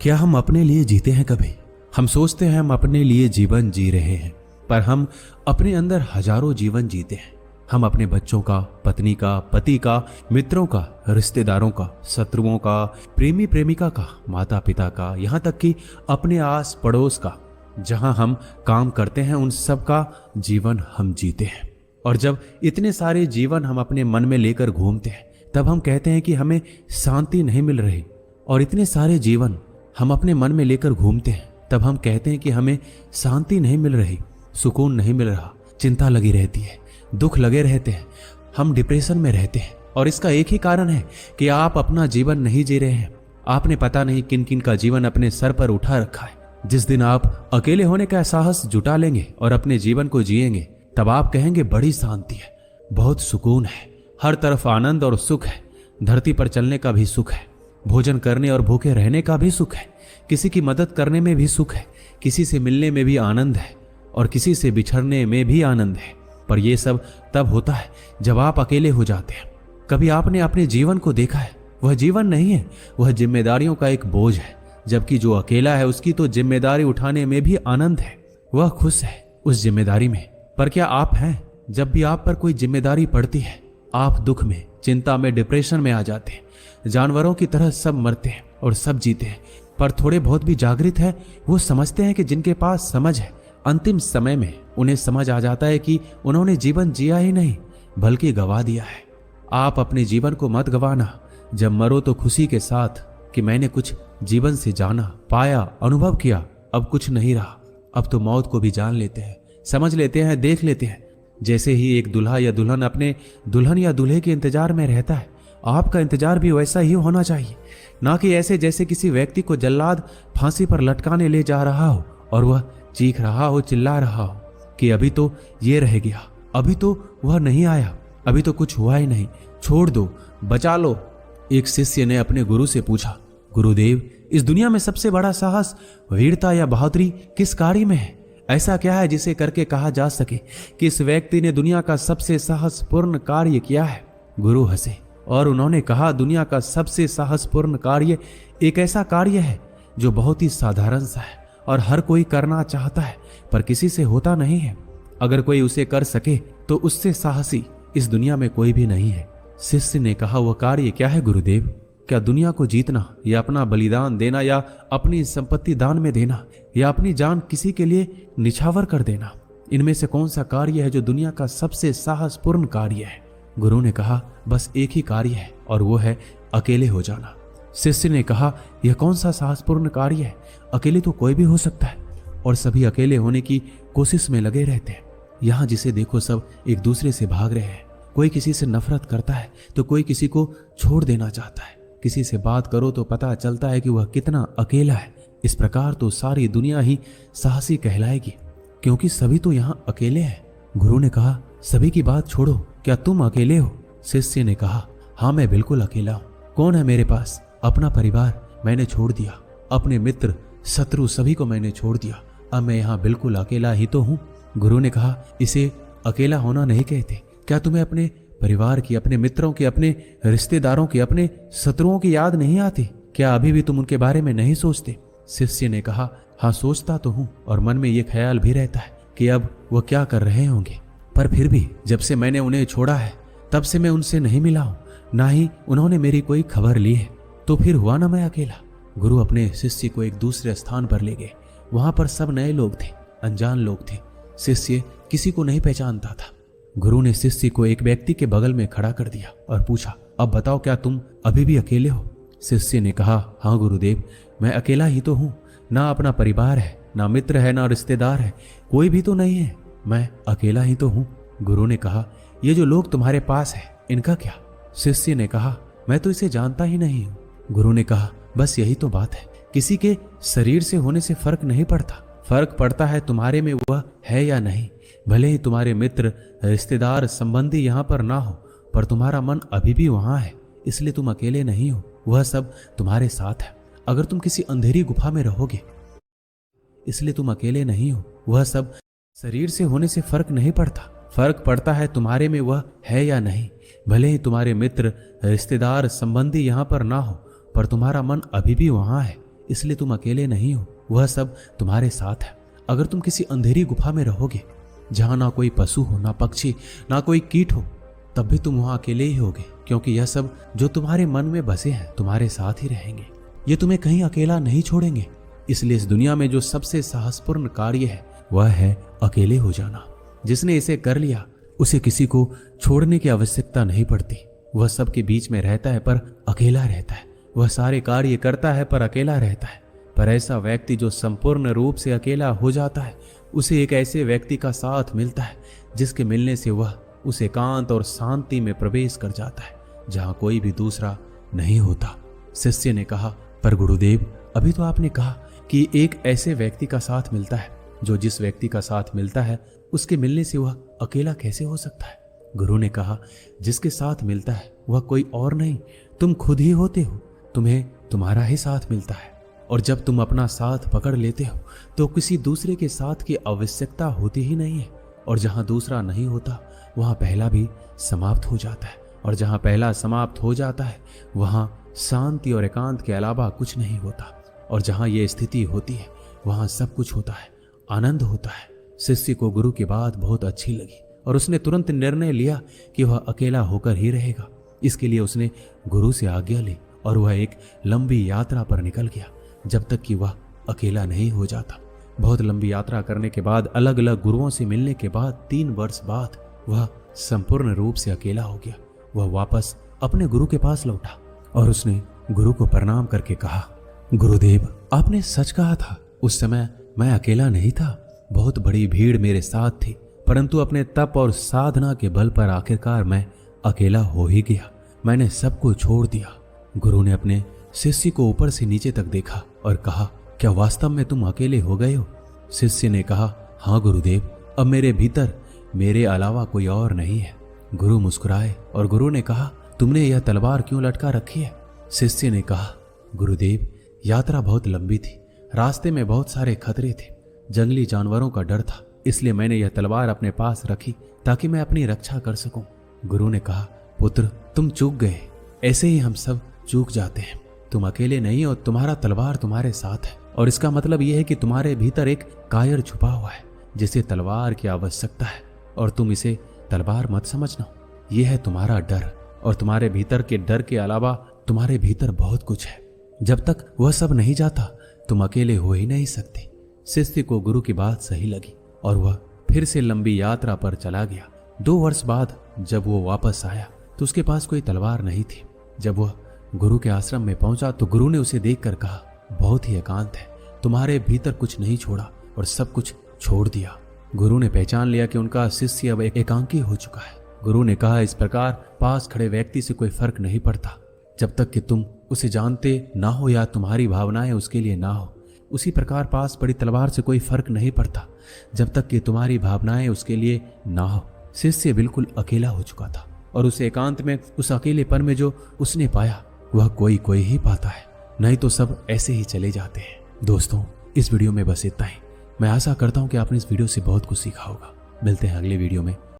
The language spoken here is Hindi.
क्या हम अपने लिए जीते हैं कभी? हम सोचते हैं हम अपने लिए जीवन जी रहे हैं, पर हम अपने अंदर हजारों जीवन जीते हैं। हम अपने बच्चों का, पत्नी का, पति का, मित्रों का, रिश्तेदारों का, शत्रुओं का, प्रेमी प्रेमिका का, माता पिता का, यहाँ तक कि अपने आस पड़ोस का, जहां हम काम करते हैं, उन सब का जीवन हम जीते हैं। और जब इतने सारे जीवन हम अपने मन में लेकर घूमते हैं, तब हम कहते हैं कि हमें शांति नहीं मिल रही। और इतने सारे जीवन हम अपने मन में लेकर घूमते हैं, तब हम कहते हैं कि हमें शांति नहीं मिल रही, सुकून नहीं मिल रहा, चिंता लगी रहती है, दुख लगे रहते हैं, हम डिप्रेशन में रहते हैं। और इसका एक ही कारण है कि आप अपना जीवन नहीं जी रहे हैं। आपने पता नहीं किन किन का जीवन अपने सर पर उठा रखा है। जिस दिन आप अकेले होने का साहस जुटा लेंगे और अपने जीवन को जिएंगे, तब आप कहेंगे बड़ी शांति है, बहुत सुकून है, हर तरफ आनंद और सुख है। धरती पर चलने का भी सुख है, भोजन करने और भूखे रहने का भी सुख है, किसी की मदद करने में भी सुख है, किसी से मिलने में भी आनंद है और किसी से बिछड़ने में भी आनंद है। पर यह सब तब होता है जब आप अकेले हो जाते हैं। कभी आपने अपने जीवन को देखा है? वह जीवन नहीं है, वह जिम्मेदारियों का एक बोझ है। जबकि जो अकेला है उसकी तो जिम्मेदारी उठाने में भी आनंद है, वह खुश है उस जिम्मेदारी में। पर क्या आप हैं? जब भी आप पर कोई जिम्मेदारी पड़ती है, आप दुख में, चिंता में, डिप्रेशन में आ जाते हैं। जानवरों की तरह सब मरते हैं और सब जीते हैं। पर थोड़े बहुत भी जागृत है, वो समझते हैं कि जिनके पास समझ है, अंतिम समय में उन्हें समझ आ जाता है कि उन्होंने जीवन जिया ही नहीं बल्कि गवा दिया है। आप अपने जीवन को मत गवाना। जब मरो तो खुशी के साथ कि मैंने कुछ जीवन से जाना, पाया, अनुभव किया। अब कुछ नहीं रहा, अब तो मौत को भी जान लेते हैं, समझ लेते हैं, देख लेते हैं। जैसे ही एक दूल्हा या दुल्हन अपने दुल्हन या दूल्हे के इंतजार में रहता है, आपका इंतजार भी वैसा ही होना चाहिए। ना कि ऐसे जैसे किसी व्यक्ति को जल्लाद फांसी पर लटकाने ले जा रहा हो और वह चीख रहा हो, चिल्ला रहा हो कि अभी तो ये रह गया, अभी तो वह नहीं आया, अभी तो कुछ हुआ ही नहीं, छोड़ दो, बचा लो। एक शिष्य ने अपने गुरु से पूछा, गुरुदेव, इस दुनिया में सबसे बड़ा साहस, वीरता या बहादुरी किस कार्य में है? ऐसा क्या है जिसे करके कहा जा सके कि इस व्यक्ति ने दुनिया का सबसे साहसपूर्ण कार्य किया है? गुरु हंसे और उन्होंने कहा, दुनिया का सबसे साहसपूर्ण कार्य एक ऐसा कार्य है जो बहुत ही साधारण सा है और हर कोई करना चाहता है, पर किसी से होता नहीं है। अगर कोई उसे कर सके तो उससे साहसी इस दुनिया में कोई भी नहीं है। शिष्य ने कहा, वह कार्य क्या है गुरुदेव? क्या दुनिया को जीतना या अपना बलिदान देना या अपनी संपत्ति दान में देना या अपनी जान किसी के लिए निछावर कर देना? इनमें से कौन सा कार्य है जो दुनिया का सबसे साहसपूर्ण कार्य है? गुरु ने कहा, बस एक ही कार्य है और वो है अकेले हो जाना। शिष्य ने कहा, यह कौन सा साहसपूर्ण कार्य है? अकेले तो कोई भी हो सकता है और सभी अकेले होने की कोशिश में लगे रहते हैं। यहाँ जिसे देखो सब एक दूसरे से भाग रहे हैं। कोई किसी से नफरत करता है तो कोई किसी को छोड़ देना चाहता है। किसी से बात करो तो पता चलता है कि वह कितना अकेला है। इस प्रकार तो सारी दुनिया ही साहसी कहलाएगी, क्योंकि सभी तो यहाँ अकेले हैं। गुरु ने कहा, सभी की बात छोड़ो, क्या तुम अकेले हो? शिष्य ने कहा, हाँ मैं बिल्कुल अकेला हूँ। कौन है मेरे पास? अपना परिवार मैंने छोड़ दिया, अपने मित्र, शत्रु सभी को मैंने छोड़ दिया। अब मैं यहाँ बिल्कुल अकेला ही तो हूँ। गुरु ने कहा, इसे अकेला होना नहीं कहते। क्या तुम्हें अपने परिवार की, अपने मित्रों की, अपने रिश्तेदारों की, अपने शत्रुओं की याद नहीं आती? क्या अभी भी तुम उनके बारे में नहीं सोचते? शिष्य ने कहा, हाँ सोचता तो हूँ और मन में ये ख्याल भी रहता है कि अब वो क्या कर रहे होंगे। पर फिर भी जब से मैंने उन्हें छोड़ा है तब से मैं उनसे नहीं मिला हूँ, ना ही उन्होंने मेरी कोई खबर ली है। तो फिर हुआ ना मैं अकेला। गुरु अपने शिष्य को एक दूसरे स्थान पर ले गए। वहां पर सब नए लोग थे, अनजान लोग थे। शिष्य किसी को नहीं पहचानता था। गुरु ने शिष्य को एक व्यक्ति के बगल में खड़ा कर दिया और पूछा, अब बताओ, क्या तुम अभी भी अकेले हो? शिष्य ने कहा, हाँ गुरुदेव, मैं अकेला ही तो हूँ। ना अपना परिवार है, ना मित्र है, ना रिश्तेदार है, कोई भी तो नहीं है। मैं अकेला ही तो हूँ। गुरु ने कहा, ये जो लोग तुम्हारे पास है इनका क्या? शिष्य ने कहा, मैं तो इसे जानता ही नहीं हूँ। गुरु ने कहा, बस यही तो बात है। किसी के शरीर से होने से फर्क नहीं पड़ता, फर्क पड़ता है तुम्हारे में वह है या नहीं। भले ही तुम्हारे मित्र, रिश्तेदार, संबंधी यहाँ पर ना हो, पर तुम्हारा मन अभी भी वहां है, इसलिए तुम अकेले नहीं हो। वह सब तुम्हारे साथ है। अगर तुम किसी अंधेरी गुफा में रहोगे, इसलिए तुम अकेले नहीं हो। वह सब शरीर से होने से फर्क नहीं पड़ता, फर्क पड़ता है तुम्हारे में वह है या नहीं। भले ही तुम्हारे मित्र, रिश्तेदार, संबंधी यहाँ पर ना हो, पर तुम्हारा मन अभी भी वहां है, इसलिए तुम अकेले नहीं हो, वह सब तुम्हारे साथ है। अगर तुम किसी अंधेरी गुफा में रहोगे जहां ना कोई पशु हो, ना पक्षी, ना कोई कीट हो, तब भी तुम वहां अकेले ही होगे, क्योंकि यह सब जो तुम्हारे मन में बसे हैं तुम्हारे साथ ही रहेंगे। ये तुम्हें कहीं अकेला नहीं छोड़ेंगे। इसलिए इस दुनिया में जो सबसे साहसपूर्ण कार्य है वह है अकेले हो जाना। जिसने इसे कर लिया उसे किसी को छोड़ने की आवश्यकता नहीं पड़ती। वह सबके बीच में रहता है पर अकेला रहता है। वह सारे कार्य करता है पर अकेला रहता है। पर ऐसा व्यक्ति जो संपूर्ण रूप से अकेला हो जाता है, उसे एक ऐसे व्यक्ति का साथ मिलता है जिसके मिलने से वह उस एकांत और शांति में प्रवेश कर जाता है जहां कोई भी दूसरा नहीं होता। शिष्य ने कहा, पर गुरुदेव, अभी तो आपने कहा कि एक ऐसे व्यक्ति का साथ मिलता है। जो जिस व्यक्ति का साथ मिलता है उसके मिलने से वह अकेला कैसे हो सकता है? गुरु ने कहा, जिसके साथ मिलता है वह कोई और नहीं, तुम खुद ही होते हो। तुम्हें तुम्हारा ही साथ मिलता है, और जब तुम अपना साथ पकड़ लेते हो तो किसी दूसरे के साथ की आवश्यकता होती ही नहीं है। और जहां दूसरा नहीं होता वहां पहला भी समाप्त हो जाता है, और जहां पहला समाप्त हो जाता है वहां शांति और एकांत के अलावा कुछ नहीं होता। और जहां ये स्थिति होती है वहां सब कुछ होता है, आनंद होता है। शिष्य को गुरु की बात बहुत अच्छी लगी और उसने तुरंत निर्णय लिया कि वह अकेला होकर ही रहेगा। इसके लिए उसने गुरु से आज्ञा ली और वह एक लंबी यात्रा पर निकल गया जब तक कि वह अकेला नहीं हो जाता। बहुत लंबी यात्रा करने के बाद, अलग अलग गुरुओं से मिलने के बाद 3 वर्ष बाद वह संपूर्ण रूप से अकेला हो गया। वह वापस अपने गुरु के पास लौटा और उसने गुरु को प्रणाम करके कहा, गुरुदेव, आपने सच कहा था। उस समय मैं अकेला नहीं था, बहुत बड़ी भीड़ मेरे साथ थी, परंतु अपने तप और साधना के बल पर आखिरकार मैं अकेला हो ही गया। मैंने सब कुछ छोड़ दिया। गुरु ने अपने शिष्य को ऊपर से नीचे तक देखा और कहा, क्या वास्तव में तुम अकेले हो गए हो? शिष्य ने कहा, हाँ गुरुदेव, अब मेरे भीतर मेरे अलावा कोई और नहीं है। गुरु मुस्कुराए और गुरु ने कहा, तुमने यह तलवार क्यों लटका रखी है? शिष्य ने कहा, गुरुदेव, यात्रा बहुत लंबी थी, रास्ते में बहुत सारे खतरे थे, जंगली जानवरों का डर था, इसलिए मैंने यह तलवार अपने पास रखी ताकि मैं अपनी रक्षा कर सकूं। गुरु ने कहा, पुत्र, तुम चूक गए। ऐसे ही हम सब चूक जाते हैं। तुम अकेले नहीं हो, तुम्हारा तलवार तुम्हारे साथ है, और इसका मतलब यह है कि तुम्हारे भीतर एक कायर छुपा हुआ है जिसे तलवार की आवश्यकता है, और तुम इसे तलवार मत समझना। यह है तुम्हारा डर, और तुम्हारे भीतर के डर के अलावा तुम्हारे भीतर बहुत कुछ है। जब तक वह सब नहीं जाता तुम अकेले हो ही नहीं सकते। शिष्य को गुरु की बात सही लगी और वह फिर से लंबी यात्रा पर चला गया। 2 वर्ष बाद जब वो वापस आया तो उसके पास कोई तलवार नहीं थी। जब वह गुरु के आश्रम में पहुंचा तो गुरु ने उसे देखकर कहा, बहुत ही एकांत है, तुम्हारे भीतर कुछ नहीं छोड़ा और सब कुछ छोड़ दिया। गुरु ने पहचान लिया कि उनका शिष्य अब एकांकी हो चुका है। गुरु ने कहा, इस प्रकार पास खड़े व्यक्ति से कोई फर्क नहीं पड़ता जब तक कि तुम उसे जानते ना हो या तुम्हारी भावनाएं उसके लिए ना हो। उसी प्रकार पास पड़ी तलवार से कोई फर्क नहीं पड़ता जब तक कि तुम्हारी भावनाएं उसके लिए ना हो। शिष्य बिल्कुल अकेला हो चुका था और उस एकांत में, उस अकेलेपन में जो उसने पाया वह कोई ही पाता है, नहीं तो सब ऐसे ही चले जाते हैं। दोस्तों, इस वीडियो में बस इतना ही। मैं आशा करता हूं कि आपने इस वीडियो से बहुत कुछ सीखा होगा। मिलते हैं अगले वीडियो में।